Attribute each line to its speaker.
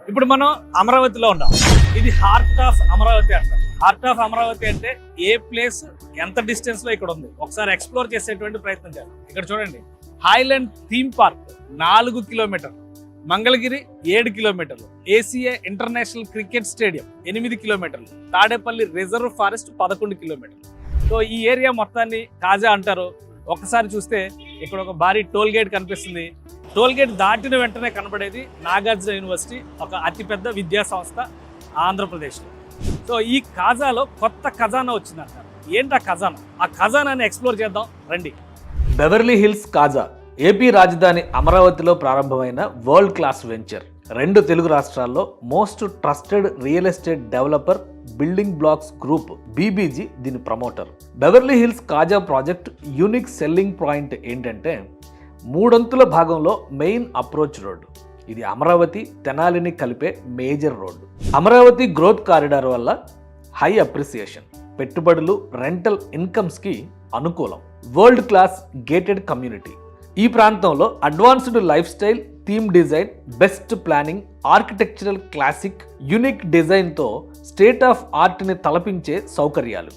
Speaker 1: ఇప్పుడు మనం అమరావతిలో ఉన్నాం. ఇది హార్ట్ ఆఫ్ అమరావతి అంటాం. హార్ట్ ఆఫ్ అమరావతి అంటే ఏ ప్లేస్ ఎంత డిస్టెన్స్ లో ఇక్కడ ఉంది ఒకసారి ఎక్స్ప్లోర్ చేసేటువంటి ప్రయత్నం చేద్దాం. ఇక్కడ చూడండి, హైలాండ్ థీమ్ పార్క్ 4 కిలోమీటర్లు, మంగళగిరి 7 కిలోమీటర్లు, ఏసీఏ ఇంటర్నేషనల్ క్రికెట్ స్టేడియం 8 కిలోమీటర్లు, తాడేపల్లి రిజర్వ్ ఫారెస్ట్ 11 కిలోమీటర్లు. సో ఈ ఏరియా మొత్తాన్ని కాజా అంటారు. ఒకసారి చూస్తే ఇక్కడ ఒక భారీ టోల్ గేట్ కనిపిస్తుంది. టోల్ గేట్ దాటిన వెంటనే కనబడేది నాగార్జున యూనివర్సిటీ, ఒక అతిపెద్ద విద్యా సంస్థ ఆంధ్రప్రదేశ్లో. సో ఈ కాజాలో కొత్త ఖజానా వచ్చిందంటారు. ఏంటి ఆ ఖజానా? ఆ ఖజానాని ఎక్స్ప్లోర్ చేద్దాం రండి.
Speaker 2: బెవర్లీ హిల్స్ కాజా ఏపీ రాజధాని అమరావతిలో ప్రారంభమైన వరల్డ్ క్లాస్ వెంచర్. 2 తెలుగు రాష్ట్రాల్లో most trusted real estate developer building blocks group BBG దీని ప్రమోటర్. బెవర్లీ హిల్స్ కాజా ప్రాజెక్ట్ యూనిక్ సెల్లింగ్ పాయింట్ ఏంటంటే 3 అంతుల భాగంలో మెయిన్ అప్రోచ్ రోడ్డు. ఇది అమరావతి తెనాలిని కలిపే major road. Amaravati growth corridor వల్ల హై అప్రిసియేషన్, పెట్టుబడులు, రెంటల్ ఇన్కమ్స్కి అనుకూలం. World class gated community. ఈ ప్రాంతంలో advanced life style, theme design, best planning, architectural classic, unique డిజైన్తో స్టేట్ ఆఫ్ ఆర్ట్ని తలపించే సౌకర్యాలు.